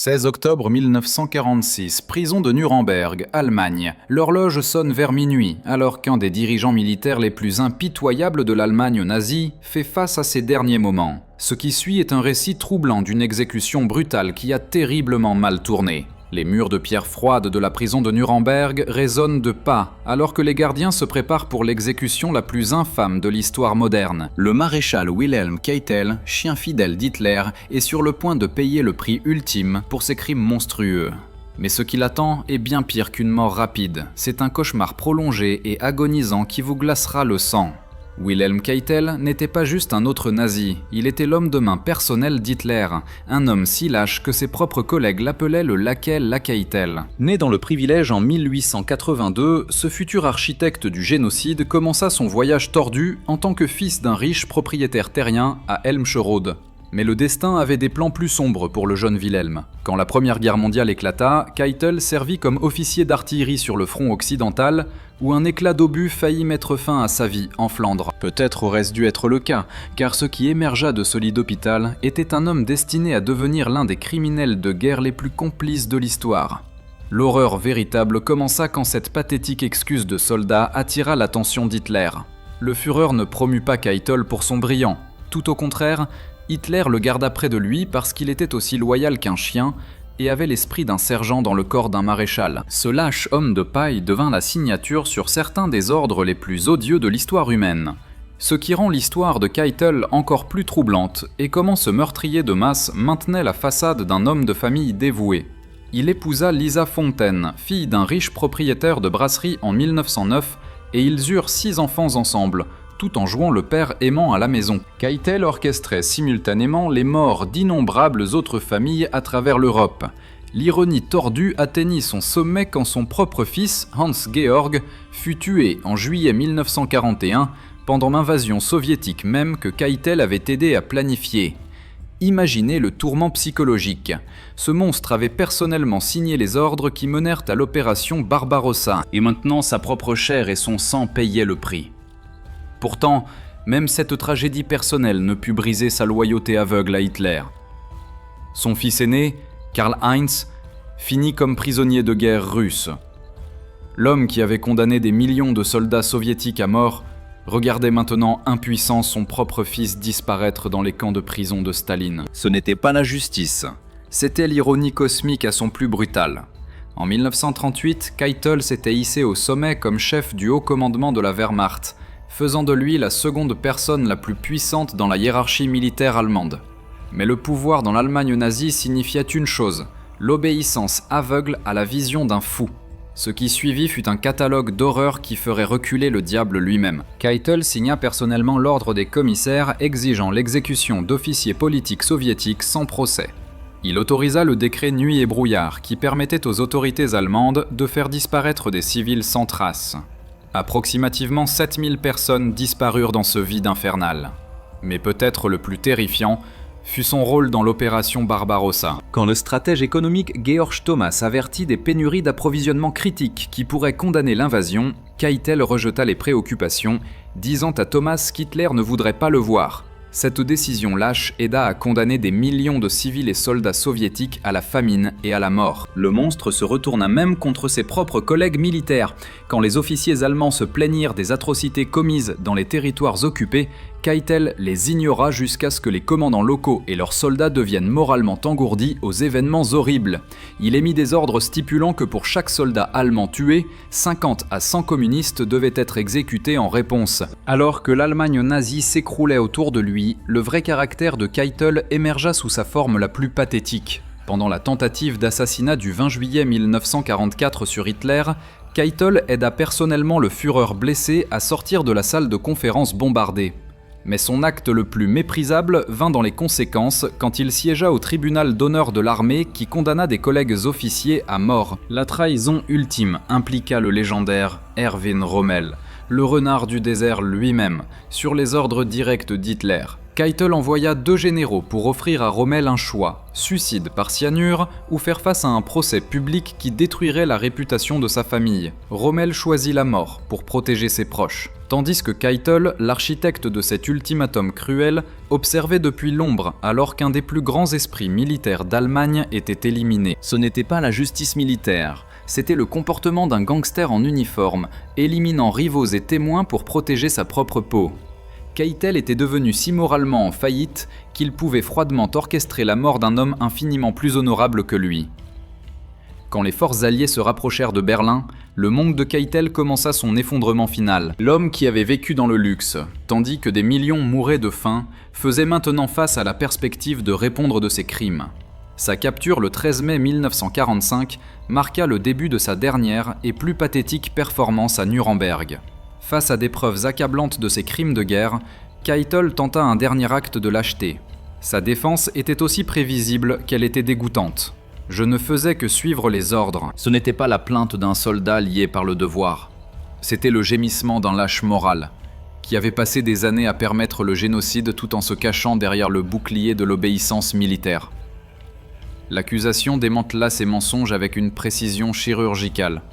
16 octobre 1946, prison de Nuremberg, Allemagne. L'horloge sonne vers minuit, alors qu'un des dirigeants militaires les plus impitoyables de l'Allemagne nazie fait face à ses derniers moments. Ce qui suit est un récit troublant d'une exécution brutale qui a terriblement mal tourné. Les murs de pierre froide de la prison de Nuremberg résonnent de pas, alors que les gardiens se préparent pour l'exécution la plus infâme de l'histoire moderne. Le maréchal Wilhelm Keitel, chien fidèle d'Hitler, est sur le point de payer le prix ultime pour ses crimes monstrueux. Mais ce qui l'attend est bien pire qu'une mort rapide. C'est un cauchemar prolongé et agonisant qui vous glacera le sang. Wilhelm Keitel n'était pas juste un autre nazi, il était l'homme de main personnel d'Hitler, un homme si lâche que ses propres collègues l'appelaient le laquais Keitel. Né dans le privilège en 1882, ce futur architecte du génocide commença son voyage tordu en tant que fils d'un riche propriétaire terrien à Helmscherode. Mais le destin avait des plans plus sombres pour le jeune Wilhelm. Quand la Première Guerre mondiale éclata, Keitel servit comme officier d'artillerie sur le front occidental, où un éclat d'obus faillit mettre fin à sa vie en Flandre. Peut-être aurait-ce dû être le cas, car ce qui émergea de ce lit d'hôpital était un homme destiné à devenir l'un des criminels de guerre les plus complices de l'histoire. L'horreur véritable commença quand cette pathétique excuse de soldat attira l'attention d'Hitler. Le Führer ne promut pas Keitel pour son brillant. Tout au contraire, Hitler le garda près de lui parce qu'il était aussi loyal qu'un chien et avait l'esprit d'un sergent dans le corps d'un maréchal. Ce lâche homme de paille devint la signature sur certains des ordres les plus odieux de l'histoire humaine. Ce qui rend l'histoire de Keitel encore plus troublante est comment ce meurtrier de masse maintenait la façade d'un homme de famille dévoué. Il épousa Lisa Fontaine, fille d'un riche propriétaire de brasserie en 1909, et ils eurent 6 enfants ensemble, tout en jouant le père aimant à la maison. Keitel orchestrait simultanément les morts d'innombrables autres familles à travers l'Europe. L'ironie tordue atteignit son sommet quand son propre fils, Hans-Georg, fut tué en juillet 1941 pendant l'invasion soviétique même que Keitel avait aidé à planifier. Imaginez le tourment psychologique. Ce monstre avait personnellement signé les ordres qui menèrent à l'opération Barbarossa, et maintenant sa propre chair et son sang payaient le prix. Pourtant, même cette tragédie personnelle ne put briser sa loyauté aveugle à Hitler. Son fils aîné, Karl-Heinz, finit comme prisonnier de guerre russe. L'homme qui avait condamné des millions de soldats soviétiques à mort regardait maintenant impuissant son propre fils disparaître dans les camps de prison de Staline. Ce n'était pas la justice, c'était l'ironie cosmique à son plus brutal. En 1938, Keitel s'était hissé au sommet comme chef du haut commandement de la Wehrmacht, faisant de lui la seconde personne la plus puissante dans la hiérarchie militaire allemande. Mais le pouvoir dans l'Allemagne nazie signifiait une chose, l'obéissance aveugle à la vision d'un fou. Ce qui suivit fut un catalogue d'horreurs qui ferait reculer le diable lui-même. Keitel signa personnellement l'ordre des commissaires exigeant l'exécution d'officiers politiques soviétiques sans procès. Il autorisa le décret Nuit et brouillard qui permettait aux autorités allemandes de faire disparaître des civils sans trace. Approximativement 7000 personnes disparurent dans ce vide infernal. Mais peut-être le plus terrifiant fut son rôle dans l'opération Barbarossa. Quand le stratège économique Georg Thomas avertit des pénuries d'approvisionnement critiques qui pourraient condamner l'invasion, Keitel rejeta les préoccupations, disant à Thomas qu'Hitler ne voudrait pas le voir. Cette décision lâche aida à condamner des millions de civils et soldats soviétiques à la famine et à la mort. Le monstre se retourna même contre ses propres collègues militaires. Quand les officiers allemands se plaignirent des atrocités commises dans les territoires occupés, Keitel les ignora jusqu'à ce que les commandants locaux et leurs soldats deviennent moralement engourdis aux événements horribles. Il émit des ordres stipulant que pour chaque soldat allemand tué, 50 à 100 communistes devaient être exécutés en réponse. Alors que l'Allemagne nazie s'écroulait autour de lui, le vrai caractère de Keitel émergea sous sa forme la plus pathétique. Pendant la tentative d'assassinat du 20 juillet 1944 sur Hitler, Keitel aida personnellement le Führer blessé à sortir de la salle de conférence bombardée. Mais son acte le plus méprisable vint dans les conséquences quand il siégea au tribunal d'honneur de l'armée qui condamna des collègues officiers à mort. La trahison ultime impliqua le légendaire Erwin Rommel, le renard du désert lui-même, sur les ordres directs d'Hitler. Keitel envoya 2 généraux pour offrir à Rommel un choix, suicide par cyanure ou faire face à un procès public qui détruirait la réputation de sa famille. Rommel choisit la mort pour protéger ses proches, tandis que Keitel, l'architecte de cet ultimatum cruel, observait depuis l'ombre alors qu'un des plus grands esprits militaires d'Allemagne était éliminé. Ce n'était pas la justice militaire, c'était le comportement d'un gangster en uniforme, éliminant rivaux et témoins pour protéger sa propre peau. Keitel était devenu si moralement en faillite qu'il pouvait froidement orchestrer la mort d'un homme infiniment plus honorable que lui. Quand les forces alliées se rapprochèrent de Berlin, le monde de Keitel commença son effondrement final. L'homme qui avait vécu dans le luxe, tandis que des millions mouraient de faim, faisait maintenant face à la perspective de répondre de ses crimes. Sa capture le 13 mai 1945 marqua le début de sa dernière et plus pathétique performance à Nuremberg. Face à des preuves accablantes de ses crimes de guerre, Keitel tenta un dernier acte de lâcheté. Sa défense était aussi prévisible qu'elle était dégoûtante. Je ne faisais que suivre les ordres. Ce n'était pas la plainte d'un soldat lié par le devoir. C'était le gémissement d'un lâche moral, qui avait passé des années à permettre le génocide tout en se cachant derrière le bouclier de l'obéissance militaire. L'accusation démantela ces mensonges avec une précision chirurgicale.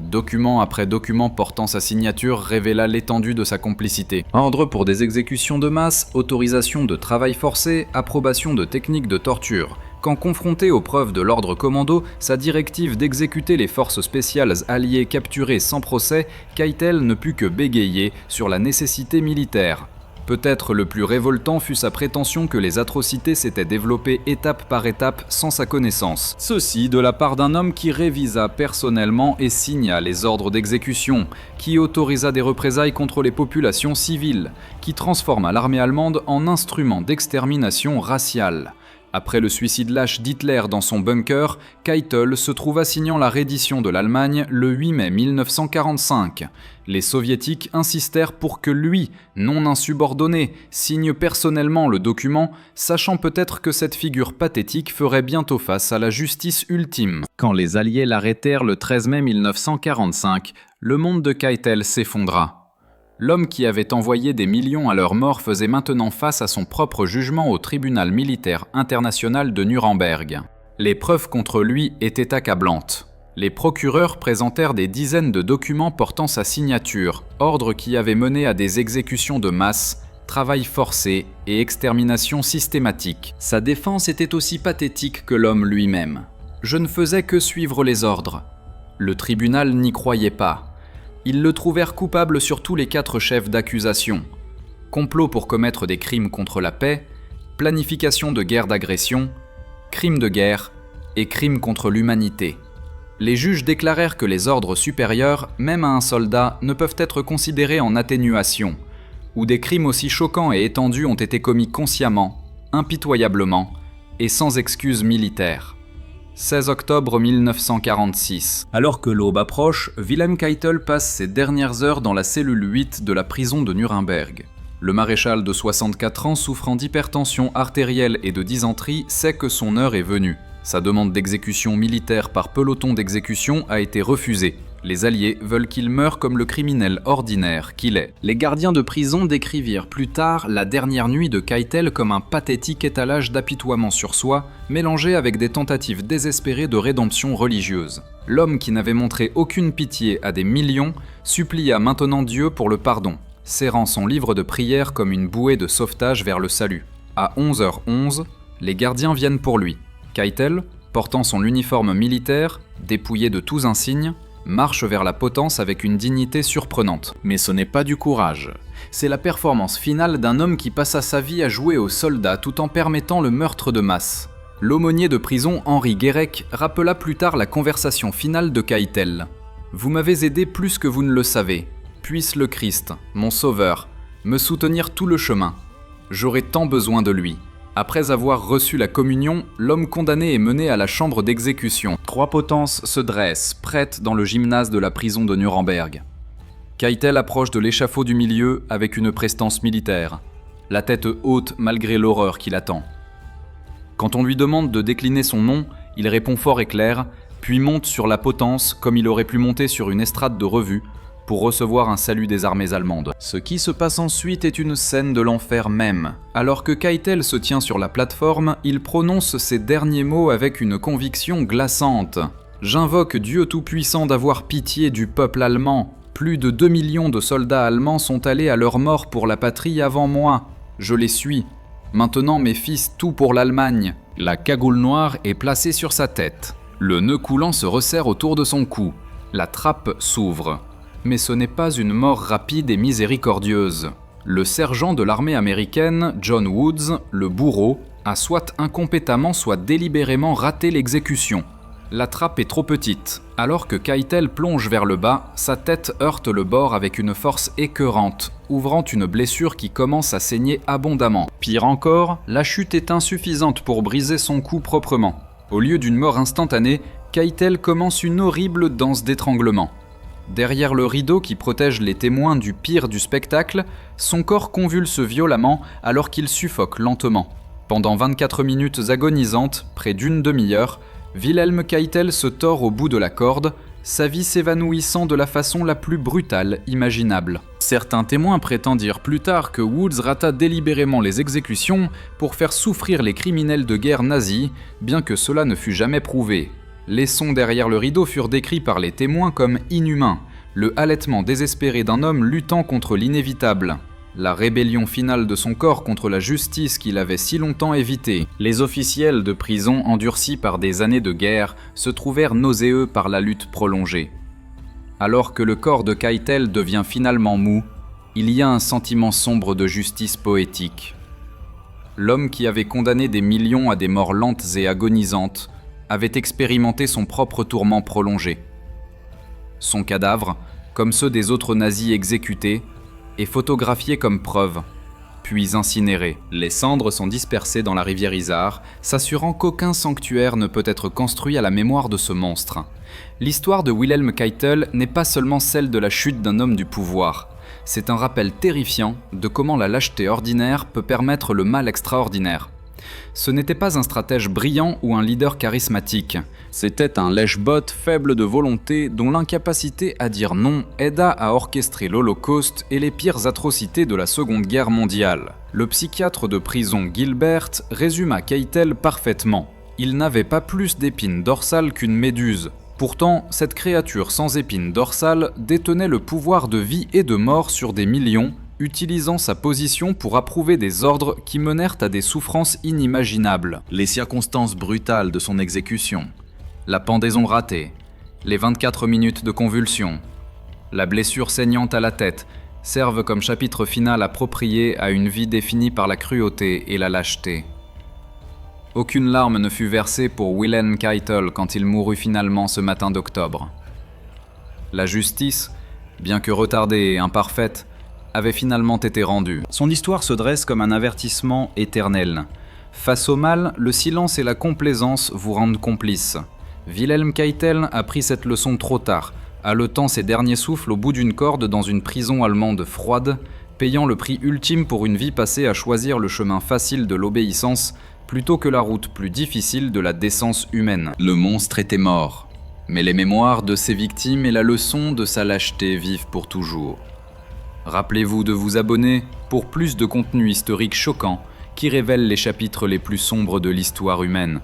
Document après document portant sa signature révéla l'étendue de sa complicité. Ordre pour des exécutions de masse, autorisation de travail forcé, approbation de techniques de torture. Quand confronté aux preuves de l'ordre commando, sa directive d'exécuter les forces spéciales alliées capturées sans procès, Keitel ne put que bégayer sur la nécessité militaire. Peut-être le plus révoltant fut sa prétention que les atrocités s'étaient développées étape par étape sans sa connaissance. Ceci de la part d'un homme qui révisa personnellement et signa les ordres d'exécution, qui autorisa des représailles contre les populations civiles, qui transforma l'armée allemande en instrument d'extermination raciale. Après le suicide lâche d'Hitler dans son bunker, Keitel se trouva signant la reddition de l'Allemagne le 8 mai 1945. Les soviétiques insistèrent pour que lui, non insubordonné, signe personnellement le document, sachant peut-être que cette figure pathétique ferait bientôt face à la justice ultime. Quand les Alliés l'arrêtèrent le 13 mai 1945, le monde de Keitel s'effondra. L'homme qui avait envoyé des millions à leur mort faisait maintenant face à son propre jugement au tribunal militaire international de Nuremberg. Les preuves contre lui étaient accablantes. Les procureurs présentèrent des dizaines de documents portant sa signature, ordre qui avait mené à des exécutions de masse, travail forcé et extermination systématique. Sa défense était aussi pathétique que l'homme lui-même. Je ne faisais que suivre les ordres. Le tribunal n'y croyait pas. Ils le trouvèrent coupable sur tous les 4 chefs d'accusation. Complot pour commettre des crimes contre la paix, planification de guerre d'agression, crimes de guerre et crimes contre l'humanité. Les juges déclarèrent que les ordres supérieurs, même à un soldat, ne peuvent être considérés en atténuation, où des crimes aussi choquants et étendus ont été commis consciemment, impitoyablement et sans excuse militaire. 16 octobre 1946. Alors que l'aube approche, Wilhelm Keitel passe ses dernières heures dans la cellule 8 de la prison de Nuremberg. Le maréchal de 64 ans souffrant d'hypertension artérielle et de dysenterie sait que son heure est venue. Sa demande d'exécution militaire par peloton d'exécution a été refusée. Les Alliés veulent qu'il meure comme le criminel ordinaire qu'il est. Les gardiens de prison décrivirent plus tard la dernière nuit de Keitel comme un pathétique étalage d'apitoiement sur soi, mélangé avec des tentatives désespérées de rédemption religieuse. L'homme qui n'avait montré aucune pitié à des millions supplia maintenant Dieu pour le pardon, serrant son livre de prière comme une bouée de sauvetage vers le salut. À 11h11, les gardiens viennent pour lui. Keitel, portant son uniforme militaire, dépouillé de tous insignes, marche vers la potence avec une dignité surprenante. Mais ce n'est pas du courage. C'est la performance finale d'un homme qui passa sa vie à jouer aux soldats tout en permettant le meurtre de masse. L'aumônier de prison Henri Guérec rappela plus tard la conversation finale de Keitel. « Vous m'avez aidé plus que vous ne le savez. Puisse le Christ, mon sauveur, me soutenir tout le chemin. J'aurai tant besoin de lui. » Après avoir reçu la communion, l'homme condamné est mené à la chambre d'exécution. 3 potences se dressent, prêtes dans le gymnase de la prison de Nuremberg. Keitel approche de l'échafaud du milieu avec une prestance militaire, la tête haute malgré l'horreur qui l'attend. Quand on lui demande de décliner son nom, il répond fort et clair, puis monte sur la potence comme il aurait pu monter sur une estrade de revue, pour recevoir un salut des armées allemandes. Ce qui se passe ensuite est une scène de l'enfer même. Alors que Keitel se tient sur la plateforme, il prononce ces derniers mots avec une conviction glaçante. « J'invoque Dieu Tout-Puissant d'avoir pitié du peuple allemand. Plus de 2 millions de soldats allemands sont allés à leur mort pour la patrie avant moi. Je les suis. Maintenant mes fils, tout pour l'Allemagne. » La cagoule noire est placée sur sa tête. Le nœud coulant se resserre autour de son cou. La trappe s'ouvre. Mais ce n'est pas une mort rapide et miséricordieuse. Le sergent de l'armée américaine, John Woods, le bourreau, a soit incompétemment, soit délibérément raté l'exécution. La trappe est trop petite. Alors que Keitel plonge vers le bas, sa tête heurte le bord avec une force écœurante, ouvrant une blessure qui commence à saigner abondamment. Pire encore, la chute est insuffisante pour briser son cou proprement. Au lieu d'une mort instantanée, Keitel commence une horrible danse d'étranglement. Derrière le rideau qui protège les témoins du pire du spectacle, son corps convulse violemment alors qu'il suffoque lentement. Pendant 24 minutes agonisantes, près d'une demi-heure, Wilhelm Keitel se tord au bout de la corde, sa vie s'évanouissant de la façon la plus brutale imaginable. Certains témoins prétendirent plus tard que Woods rata délibérément les exécutions pour faire souffrir les criminels de guerre nazis, bien que cela ne fût jamais prouvé. Les sons derrière le rideau furent décrits par les témoins comme inhumains, le halètement désespéré d'un homme luttant contre l'inévitable. La rébellion finale de son corps contre la justice qu'il avait si longtemps évitée. Les officiels de prison endurcis par des années de guerre se trouvèrent nauséeux par la lutte prolongée. Alors que le corps de Keitel devient finalement mou, il y a un sentiment sombre de justice poétique. L'homme qui avait condamné des millions à des morts lentes et agonisantes avait expérimenté son propre tourment prolongé. Son cadavre, comme ceux des autres nazis exécutés, est photographié comme preuve, puis incinéré. Les cendres sont dispersées dans la rivière Isar, s'assurant qu'aucun sanctuaire ne peut être construit à la mémoire de ce monstre. L'histoire de Wilhelm Keitel n'est pas seulement celle de la chute d'un homme du pouvoir, c'est un rappel terrifiant de comment la lâcheté ordinaire peut permettre le mal extraordinaire. Ce n'était pas un stratège brillant ou un leader charismatique. C'était un lèche-botte faible de volonté dont l'incapacité à dire non aida à orchestrer l'Holocauste et les pires atrocités de la Seconde Guerre mondiale. Le psychiatre de prison Gilbert résuma Keitel parfaitement. Il n'avait pas plus d'épines dorsales qu'une méduse. Pourtant, cette créature sans épines dorsales détenait le pouvoir de vie et de mort sur des millions, utilisant sa position pour approuver des ordres qui menèrent à des souffrances inimaginables. Les circonstances brutales de son exécution, la pendaison ratée, les 24 minutes de convulsion, la blessure saignante à la tête servent comme chapitre final approprié à une vie définie par la cruauté et la lâcheté. Aucune larme ne fut versée pour Wilhelm Keitel quand il mourut finalement ce matin d'octobre. La justice, bien que retardée et imparfaite, avait finalement été rendue. Son histoire se dresse comme un avertissement éternel. Face au mal, le silence et la complaisance vous rendent complices. Wilhelm Keitel a pris cette leçon trop tard, haletant ses derniers souffles au bout d'une corde dans une prison allemande froide, payant le prix ultime pour une vie passée à choisir le chemin facile de l'obéissance plutôt que la route plus difficile de la décence humaine. Le monstre était mort, mais les mémoires de ses victimes et la leçon de sa lâcheté vivent pour toujours. Rappelez-vous de vous abonner pour plus de contenu historique choquant qui révèle les chapitres les plus sombres de l'histoire humaine.